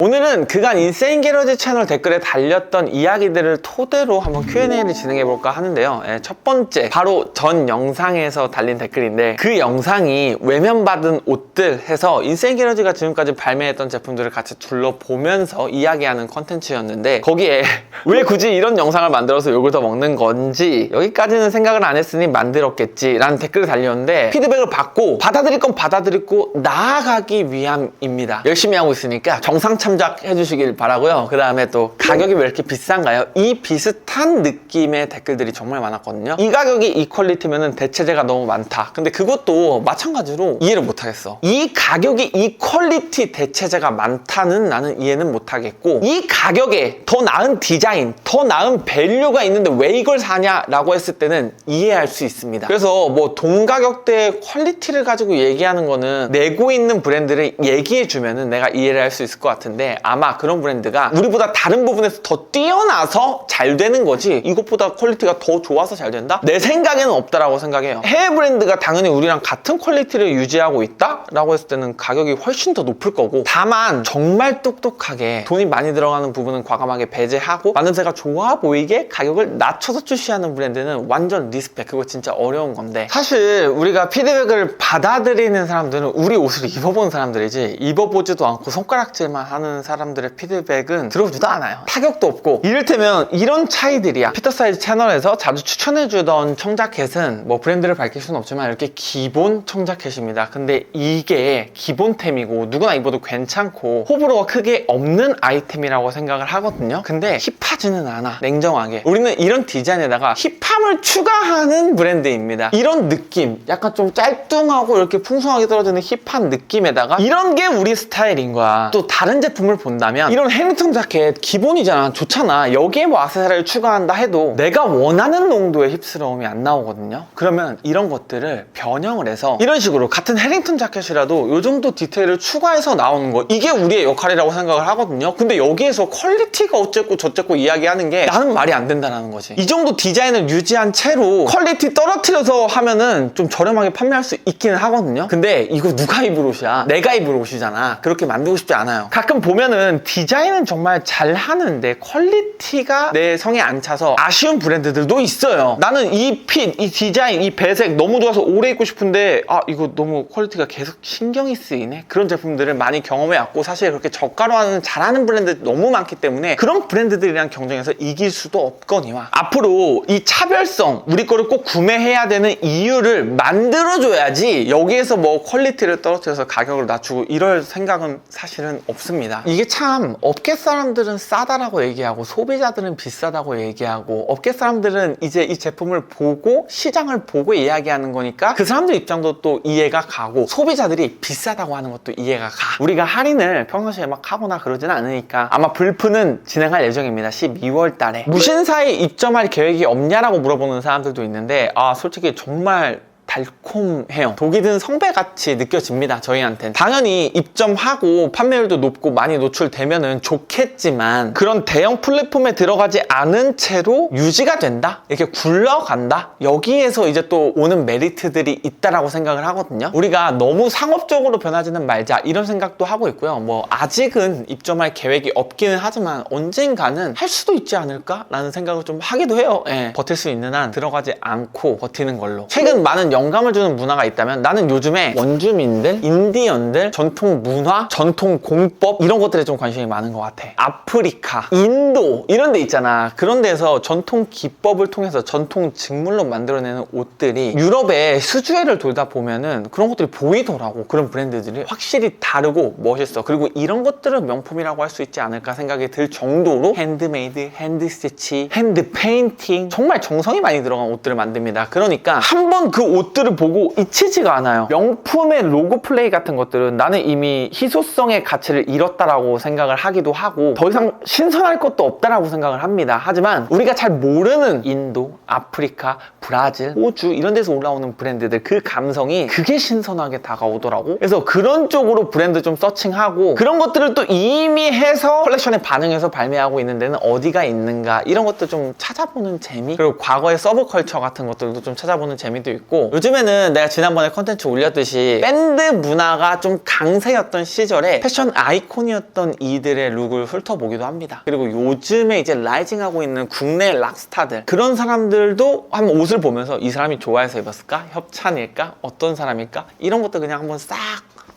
오늘은 그간 인세인 게러지 채널 댓글에 달렸던 이야기들을 토대로 한번 Q&A를 진행해볼까 하는데요. 첫 번째, 바로 전 영상에서 달린 댓글인데, 그 영상이 외면받은 옷들 해서 인세인 게러지가 지금까지 발매했던 제품들을 같이 둘러보면서 이야기하는 컨텐츠였는데, 거기에 왜 굳이 이런 영상을 만들어서 욕을 더 먹는 건지, 여기까지는 생각을 안 했으니 만들었겠지 라는 댓글이 달렸는데, 피드백을 받고 받아들일 건 받아들이고 나아가기 위함입니다. 열심히 하고 있으니까 정상 참작해 주시길 바라고요. 그 다음에 또 가격이 왜 이렇게 비싼가요? 이 비슷한 느낌의 댓글들이 정말 많았거든요. 이 가격이 이 퀄리티면은 대체재가 너무 많다. 근데 그것도 마찬가지로 이해를 못하겠어. 이 가격이 이 퀄리티 대체재가 많다는 나는 이해는 못하겠고, 이 가격에 더 나은 디자인, 더 나은 밸류가 있는데 왜 이걸 사냐라고 했을 때는 이해할 수 있습니다. 그래서 뭐 동가격대의 퀄리티를 가지고 얘기하는 거는 내고 있는 브랜드를 얘기해 주면은 내가 이해를 할 수 있을 것 같은데, 아마 그런 브랜드가 우리보다 다른 부분에서 더 뛰어나서 잘 되는 거지, 이것보다 퀄리티가 더 좋아서 잘 된다? 내 생각에는 없다라고 생각해요. 해외 브랜드가 당연히 우리랑 같은 퀄리티를 유지하고 있다? 라고 했을 때는 가격이 훨씬 더 높을 거고, 다만 정말 똑똑하게 돈이 많이 들어가는 부분은 과감하게 배제하고 만듦새가 좋아 보이게 가격을 낮춰서 출시하는 브랜드는 완전 리스펙. 그거 진짜 어려운 건데, 사실 우리가 피드백을 받아들이는 사람들은 우리 옷을 입어본 사람들이지, 입어보지도 않고 손가락질만 하는 사람들의 피드백은 들어오지도 않아요. 타격도 없고. 이를테면 이런 차이들이야. 피터 사이즈 채널에서 자주 추천해주던 청자켓은 뭐 브랜드를 밝힐 수는 없지만 이렇게 기본 청자켓입니다. 근데 이게 기본템이고 누구나 입어도 괜찮고 호불호가 크게 없는 아이템이라고 생각을 하거든요. 근데 힙하지는 않아. 냉정하게 우리는 이런 디자인에다가 힙함을 추가하는 브랜드입니다. 이런 느낌, 약간 좀 짤뚱하고 이렇게 풍성하게 떨어지는 힙한 느낌에다가 이런 게 우리 스타일인 거야. 또 다른 제품을 본다면 이런 해링턴 자켓 기본이잖아. 좋잖아. 여기에 뭐 액세서리를 추가한다 해도 내가 원하는 농도의 힙스러움이 안 나오거든요. 그러면 이런 것들을 변형을 해서 이런 식으로 같은 해링턴 자켓이라도 요 정도 디테일을 추가해서 나오는 거, 이게 우리의 역할이라고 생각을 하거든요. 근데 여기에서 퀄리티가 어쨌고 저쨌고 이야기하는 게 나는 말이 안 된다는 거지. 이 정도 디자인을 유지한 채로 퀄리티 떨어뜨려서 하면은 좀 저렴하게 판매할 수 있기는 하거든요. 근데 이거 누가 입을 옷이야? 내가 입을 옷이잖아. 그렇게 만들고 싶지 않아요. 가끔 보면은 디자인은 정말 잘 하는데 퀄리티가 내 성에 안 차서 아쉬운 브랜드들도 있어요. 나는 이 핏, 이 디자인, 이 배색 너무 좋아서 오래 입고 싶은데 이거 너무 퀄리티가 계속 신경이 쓰이네. 그런 제품들을 많이 경험해왔고, 사실 그렇게 저가로 하는 잘하는 브랜드 너무 많기 때문에 그런 브랜드들이랑 경쟁해서 이길 수도 없거니와, 앞으로 이 차별성, 우리 거를 꼭 구매해야 되는 이유를 만들어줘야지 여기에서 뭐 퀄리티를 떨어뜨려서 가격을 낮추고 이럴 생각은 사실은 없습니다. 이게 참 업계 사람들은 싸다라고 얘기하고 소비자들은 비싸다고 얘기하고, 업계 사람들은 이제 이 제품을 보고 시장을 보고 이야기하는 거니까 그 사람들 입장도 또 이해가 가고, 소비자들이 비싸다고 하는 것도 이해가 가. 우리가 할인을 평상시에 막 하거나 그러지는 않으니까 아마 불프는 진행할 예정입니다. 12월 달에. 무신사에 입점할 계획이 없냐라고 물어보는 사람들도 있는데, 솔직히 정말 달콤해요. 독이 든 성배같이 느껴집니다. 저희한테는. 당연히 입점하고 판매율도 높고 많이 노출되면은 좋겠지만, 그런 대형 플랫폼에 들어가지 않은 채로 유지가 된다? 이렇게 굴러간다? 여기에서 이제 또 오는 메리트들이 있다라고 생각을 하거든요. 우리가 너무 상업적으로 변하지는 말자, 이런 생각도 하고 있고요. 뭐 아직은 입점할 계획이 없기는 하지만 언젠가는 할 수도 있지 않을까? 라는 생각을 좀 하기도 해요. 버틸 수 있는 한 들어가지 않고 버티는 걸로. 최근 많은 영감을 주는 문화가 있다면, 나는 요즘에 원주민들, 인디언들, 전통 문화, 전통 공법, 이런 것들에 좀 관심이 많은 것 같아. 아프리카, 인도 이런 데 있잖아. 그런 데서 전통 기법을 통해서 전통 직물로 만들어내는 옷들이 유럽의 수주회를 돌다 보면은 그런 것들이 보이더라고. 그런 브랜드들이 확실히 다르고 멋있어. 그리고 이런 것들은 명품이라고 할 수 있지 않을까 생각이 들 정도로 핸드메이드, 핸드스티치, 핸드페인팅, 정말 정성이 많이 들어간 옷들을 만듭니다. 그러니까 한번 그 옷들을 보고 잊히지가 않아요. 명품의 로고 플레이 같은 것들은 나는 이미 희소성의 가치를 잃었다라고 생각을 하기도 하고, 더 이상 신선할 것도 없다라고 생각을 합니다. 하지만 우리가 잘 모르는 인도, 아프리카, 브라질, 호주 이런 데서 올라오는 브랜드들, 그 감성이 그게 신선하게 다가오더라고. 그래서 그런 쪽으로 브랜드 좀 서칭하고, 그런 것들을 또 이미 해서 컬렉션에 반영해서 발매하고 있는 데는 어디가 있는가, 이런 것도 좀 찾아보는 재미, 그리고 과거의 서브컬처 같은 것들도 좀 찾아보는 재미도 있고, 요즘에는 내가 지난번에 컨텐츠 올렸듯이 밴드 문화가 좀 강세였던 시절에 패션 아이콘이었던 이들의 룩을 훑어보기도 합니다. 그리고 요즘에 이제 라이징하고 있는 국내 락스타들, 그런 사람들도 한번 옷을 보면서 이 사람이 좋아해서 입었을까? 협찬일까? 어떤 사람일까? 이런 것도 그냥 한번 싹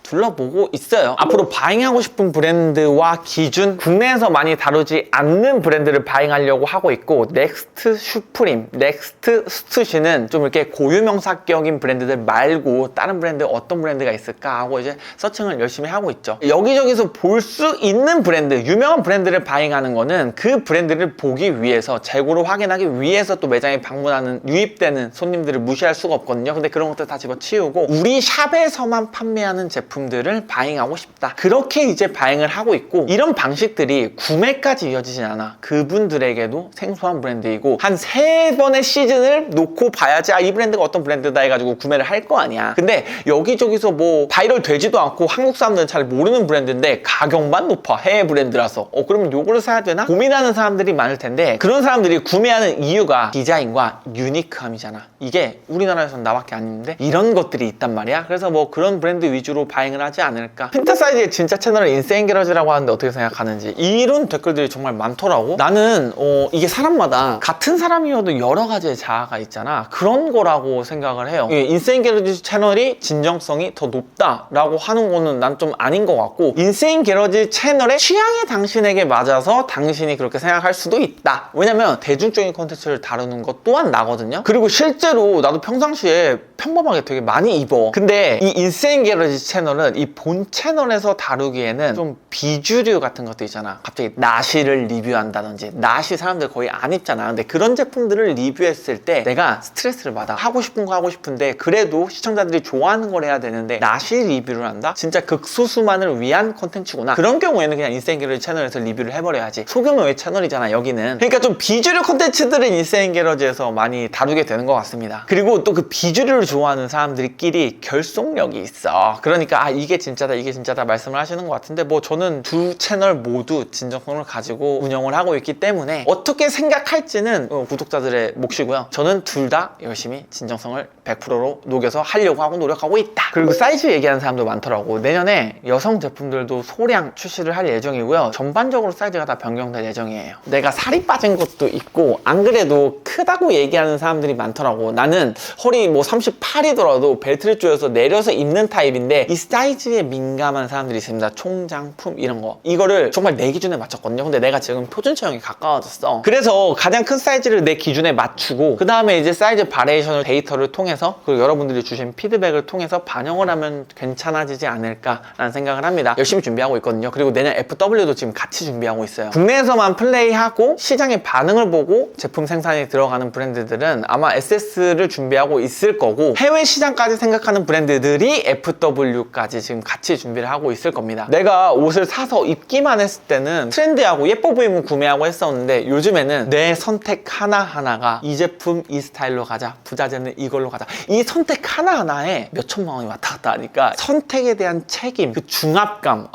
둘러보고 있어요. 앞으로 바잉하고 싶은 브랜드와 기준, 국내에서 많이 다루지 않는 브랜드를 바잉하려고 하고 있고, 넥스트 슈프림, 넥스트 스투시는 좀 이렇게 고유명사격인 브랜드들 말고 다른 브랜드 어떤 브랜드가 있을까 하고 이제 서칭을 열심히 하고 있죠. 여기저기서 볼 수 있는 브랜드, 유명한 브랜드를 바잉하는 거는 그 브랜드를 보기 위해서, 재고를 확인하기 위해서 또 매장에 방문하는, 유입되는 손님들을 무시할 수가 없거든요. 근데 그런 것들 다 집어치우고 우리 샵에서만 판매하는 제품들을 바잉하고 싶다, 그렇게 이제 바잉을 하고 있고, 이런 방식들이 구매까지 이어지진 않아. 그분들에게도 생소한 브랜드이고 한 3번의 시즌을 놓고 봐야지 이 브랜드가 어떤 브랜드다 해가지고 구매를 할 거 아니야. 근데 여기저기서 뭐 바이럴 되지도 않고 한국 사람들은 잘 모르는 브랜드인데 가격만 높아, 해외 브랜드라서. 그러면 요거를 사야 되나? 고민하는 사람들이 많을 텐데, 그런 사람들이 구매하는 이유가 디자인과 유니크함이잖아. 이게 우리나라에서는 나밖에 안 있는데 이런 것들이 있단 말이야. 그래서 뭐 그런 브랜드 위주로 바잉을 하지 않을까. 핀터사이즈의 진짜 채널은 인세인 게러지라고 하는데 어떻게 생각하는지, 이런 댓글들이 정말 많더라고. 나는 이게 사람마다 같은 사람이어도 여러 가지의 자아가 있잖아. 그런 거라고 생각을 해요. 인세인 게러지 채널이 진정성이 더 높다라고 하는 거는 난 좀 아닌 것 같고, 인세인 게러지 채널의 취향이 당신에게 맞아서 당신이 그렇게 생각할 수도 있다. 왜냐면 대중적인 콘텐츠를 다루는 것 또한 나거든요. 그리고 실제로 나도 평상시에 평범하게 되게 많이 입어. 근데 이 인세인 게러지 채널은 이 본 채널에서 다루기에는 좀 비주류 같은 것도 있잖아. 갑자기 나시를 리뷰한다든지, 나시 사람들 거의 안 입잖아. 근데 그런 제품들을 리뷰했을 때 내가 스트레스를 받아. 하고 싶은 거 하고 싶은데 그래도 시청자들이 좋아하는 걸 해야 되는데 나시 리뷰를 한다? 진짜 극소수만을 위한 콘텐츠구나. 그런 경우에는 그냥 인세인 게러지 채널에서 리뷰를 해버려야지. 소규모 의 채널이잖아 여기는. 그러니까 좀 비주류 콘텐츠들은 인세인 게러지에서 많이 다루게 되는 것 같습니다. 그리고 또 그 비주류를 좋아하는 사람들끼리 결속력이 있어. 그러니까 이게 진짜다 이게 진짜다 말씀을 하시는 것 같은데, 뭐 저는 두 채널 모두 진정성을 가지고 운영을 하고 있기 때문에 어떻게 생각할지는 구독자들의 몫이고요. 저는 둘 다 열심히 진정성을 100%로 녹여서 하려고 하고 노력하고 있다. 그리고 사이즈 얘기하는 사람도 많더라고. 내년에 여성 제품들도 소량 출시를 할 예정이고요. 전반적으로 사이즈가 다 변경될 예정이에요. 내가 살이 빠진 것도 있고 안 그래도 크다고 얘기하는 사람들이 많더라고. 나는 허리 뭐 38이더라도 벨트를 조여서 내려서 입는 타입인데 이 사이즈에 민감한 사람들이 있습니다. 총장품 이런 거, 이거를 정말 내 기준에 맞췄거든요. 근데 내가 지금 표준 체형이 가까워졌어. 그래서 가장 큰 사이즈를 내 기준에 맞추고, 그 다음에 이제 사이즈 바리에이션을 데이터를 통해서, 그리고 여러분들이 주신 피드백을 통해서 반영을 하면 괜찮아지지 않을까라는 생각을 합니다. 열심히 준비하고 있거든요. 그리고 내년 FW도 지금 같이 준비하고 있어요. 국내에서만 플레이하고 시장의 반응을 보고 제품 생산에 들어가는 브랜드들은 아마 SS를 준비하고 있을 거고, 해외 시장까지 생각하는 브랜드들이 FW까지 지금 같이 준비를 하고 있을 겁니다. 내가 옷을 사서 입기만 했을 때는 트렌디하고 예뻐 보이면 구매하고 했었는데, 요즘에는 내 선택 하나하나가 이 제품 이 스타일로 가자, 부자재는 이걸로 가자, 이 선택 하나하나에 몇 천만 원이 왔다 갔다 하니까 선택에 대한 책임, 그 중압감,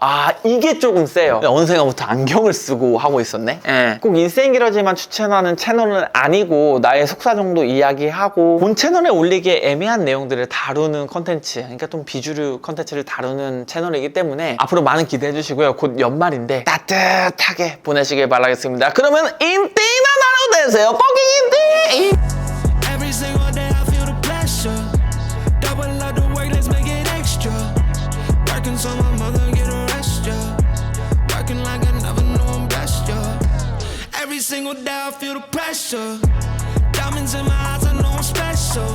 이게 조금 세요. 어느새부터 안경을 쓰고 하고 있었네. 꼭 인세인 게러지만 추천하는 채널은 아니고 나의 속사 정도 이야기하고 본 채널에 올리기에 애매한 내용들을 다루는 컨텐츠, 그러니까 좀 비주류 컨텐츠를 다루는 채널이기 때문에 앞으로 많은 기대해 주시고요. 곧 연말인데 따뜻하게 보내시길 바라겠습니다. 그러면 인띠나 나로 되세요. 뻑깅 인띠! Every single day I feel the pressure. Double up the work, let's make it extra. Working so my mother get a rest, yeah. Working like I never knew I'm blessed, yeah. Every single day I feel the pressure. Diamonds in my eyes, I know I'm special.